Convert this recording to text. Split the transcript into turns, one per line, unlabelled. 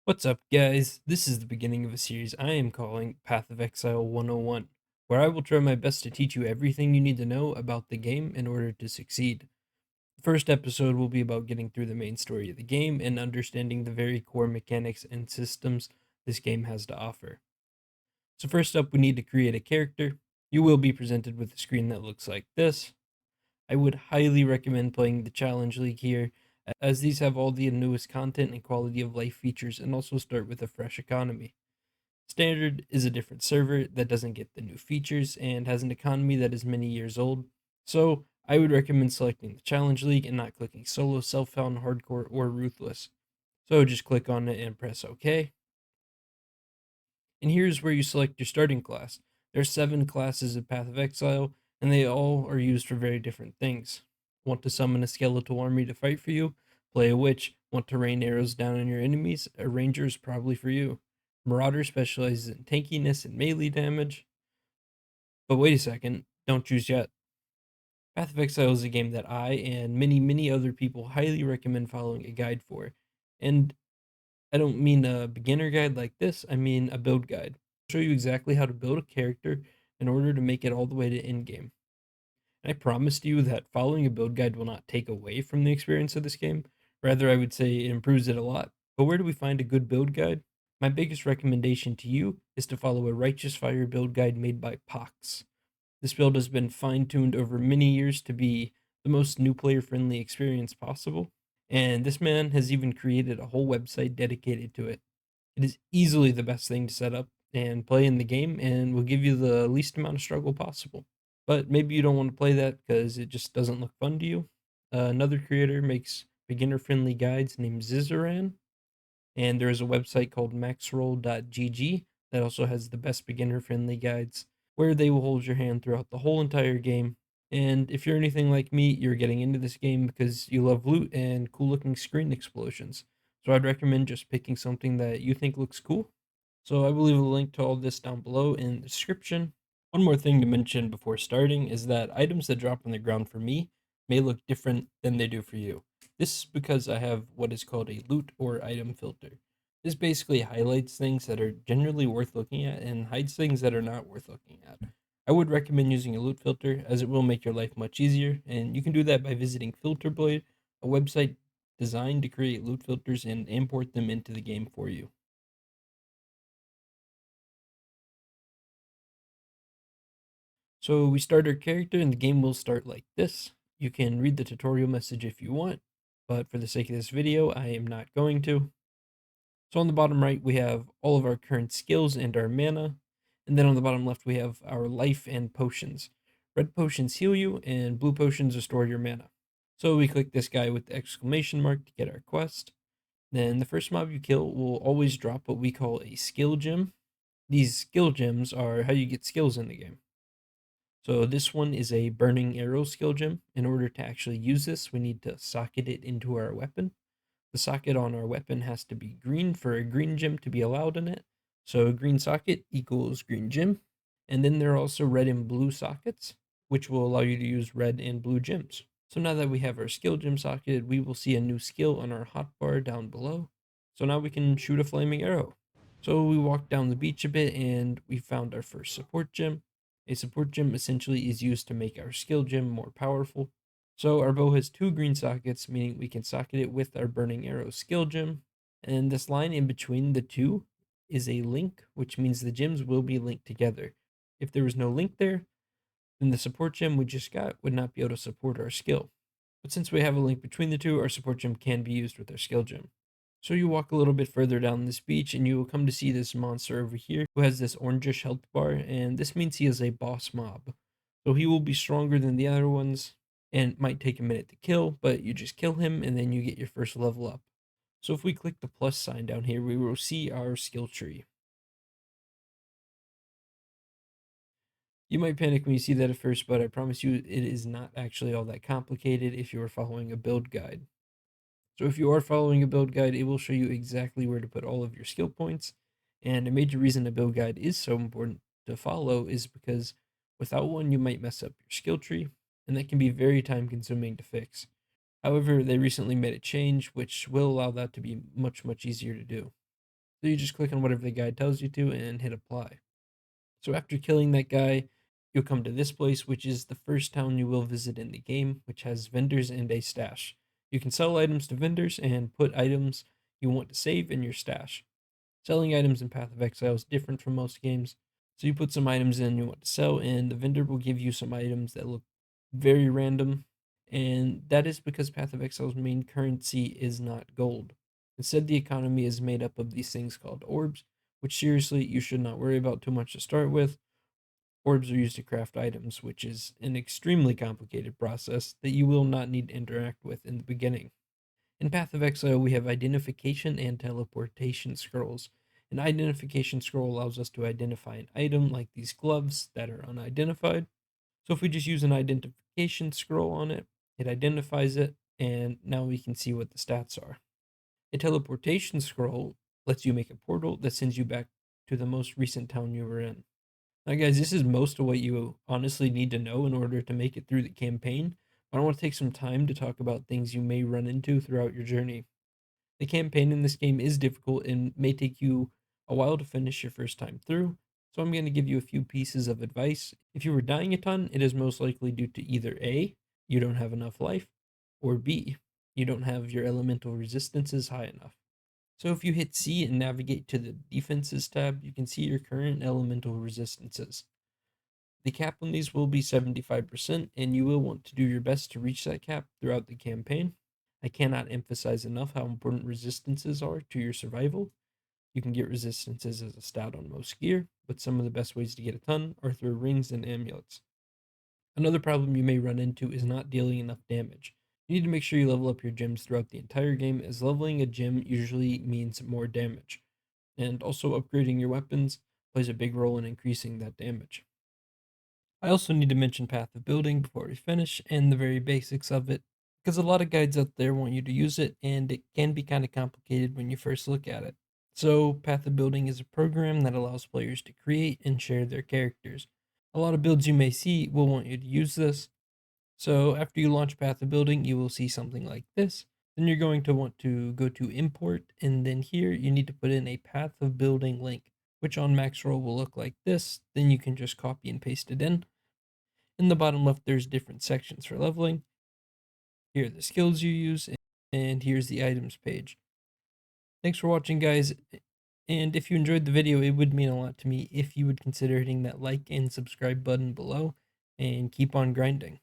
What's up, guys? This is the beginning of a series I am calling Path of Exile 101, where I will try my best to teach you everything you need to know about the game in order to succeed. The first episode will be about getting through the main story of the game and understanding the very core mechanics and systems this game has to offer. So, first up, we need to create a character. You will be presented with a screen that looks like this. I would highly recommend playing the Challenge League here, as these have all the newest content and quality of life features and also start with a fresh economy. Standard is a different server that doesn't get the new features and has an economy that is many years old, so I would recommend selecting the Challenge League and not clicking Solo, Self-Found, Hardcore, or Ruthless. So just click on it and press OK. And here's where you select your starting class. There are 7 classes of Path of Exile, and they all are used for very different things. Want to summon a skeletal army to fight for you? Play a witch. Want to rain arrows down on your enemies? A ranger is probably for you. Marauder specializes in tankiness and melee damage. But wait a second, don't choose yet. Path of Exile is a game that I and many other people highly recommend following a guide for. And I don't mean a beginner guide like this, I mean a build guide. I'll show you exactly how to build a character in order to make it all the way to end game. And I promise to you that following a build guide will not take away from the experience of this game. Rather, I would say it improves it a lot. But where do we find a good build guide? My biggest recommendation to you is to follow a Righteous Fire build guide made by Pox. This build has been fine tuned over many years to be the most new player friendly experience possible, and this man has even created a whole website dedicated to it. It is easily the best thing to set up and play in the game and will give you the least amount of struggle possible. But maybe you don't want to play that because it just doesn't look fun to you. Another creator makes beginner friendly guides named Zizaran, and there is a website called maxroll.gg that also has the best beginner friendly guides where they will hold your hand throughout the whole entire game. And if you're anything like me, you're getting into this game because you love loot and cool looking screen explosions. So I'd recommend just picking something that you think looks cool. So I will leave a link to all this down below in the description. One more thing to mention before starting is that items that drop on the ground for me may look different than they do for you. This is because I have what is called a loot or item filter. This basically highlights things that are generally worth looking at and hides things that are not worth looking at. I would recommend using a loot filter as it will make your life much easier, and you can do that by visiting Filterblade, a website designed to create loot filters and import them into the game for you. So we start our character and the game will start like this. You can read the tutorial message if you want, but for the sake of this video, I am not going to. So on the bottom right, we have all of our current skills and our mana. And then on the bottom left, we have our life and potions. Red potions heal you and blue potions restore your mana. So we click this guy with the exclamation mark to get our quest. Then the first mob you kill will always drop what we call a skill gem. These skill gems are how you get skills in the game. So this one is a burning arrow skill gem. In order to actually use this, we need to socket it into our weapon. The socket on our weapon has to be green for a green gem to be allowed in it. So green socket equals green gem. And then there are also red and blue sockets, which will allow you to use red and blue gems. So now that we have our skill gem socketed, we will see a new skill on our hotbar down below. So now we can shoot a flaming arrow. So we walked down the beach a bit and we found our first support gem. A support gem essentially is used to make our skill gem more powerful. So our bow has 2 green sockets, meaning we can socket it with our burning arrow skill gem. And this line in between the two is a link, which means the gems will be linked together. If there was no link there, then the support gem we just got would not be able to support our skill. But since we have a link between the two, our support gem can be used with our skill gem. So you walk a little bit further down this beach and you will come to see this monster over here who has this orangish health bar, and this means he is a boss mob. So he will be stronger than the other ones and might take a minute to kill, but you just kill him and then you get your first level up. So if we click the plus sign down here, we will see our skill tree. You might panic when you see that at first, but I promise you it is not actually all that complicated if you are following a build guide. So if you are following a build guide, it will show you exactly where to put all of your skill points. And a major reason a build guide is so important to follow is because without one, you might mess up your skill tree, and that can be very time consuming to fix. However, they recently made a change which will allow that to be much easier to do. So you just click on whatever the guide tells you to and hit apply. So after killing that guy, you'll come to this place, which is the first town you will visit in the game, which has vendors and a stash. You can sell items to vendors and put items you want to save in your stash. Selling items in Path of Exile is different from most games. So you put some items in you want to sell, and the vendor will give you some items that look very random. And that is because Path of Exile's main currency is not gold. Instead, the economy is made up of these things called orbs, which seriously you should not worry about too much to start with. Orbs are used to craft items, which is an extremely complicated process that you will not need to interact with in the beginning. In Path of Exile, we have identification and teleportation scrolls. An identification scroll allows us to identify an item like these gloves that are unidentified. So if we just use an identification scroll on it, it identifies it, and now we can see what the stats are. A teleportation scroll lets you make a portal that sends you back to the most recent town you were in. Now, guys, this is most of what you honestly need to know in order to make it through the campaign. I want to take some time to talk about things you may run into throughout your journey. The campaign in this game is difficult and may take you a while to finish your first time through, so I'm going to give you a few pieces of advice. If you were dying a ton, it is most likely due to either A, you don't have enough life, or B, you don't have your elemental resistances high enough. So if you hit C and navigate to the defenses tab, you can see your current elemental resistances. The cap on these will be 75%, and you will want to do your best to reach that cap throughout the campaign. I cannot emphasize enough how important resistances are to your survival. You can get resistances as a stat on most gear, but some of the best ways to get a ton are through rings and amulets. Another problem you may run into is not dealing enough damage. You need to make sure you level up your gems throughout the entire game, as leveling a gem usually means more damage. And also, upgrading your weapons plays a big role in increasing that damage. I also need to mention Path of Building before we finish and the very basics of it, because a lot of guides out there want you to use it, and it can be kind of complicated when you first look at it. So, Path of Building is a program that allows players to create and share their characters. A lot of builds you may see will want you to use this. So, after you launch Path of Building, you will see something like this. Then you're going to want to go to Import, and then here you need to put in a Path of Building link, which on max roll will look like this. Then you can just copy and paste it in. In the bottom left, there's different sections for leveling. Here are the skills you use, and here's the items page. Thanks for watching, guys. And if you enjoyed the video, it would mean a lot to me if you would consider hitting that like and subscribe button below, and keep on grinding.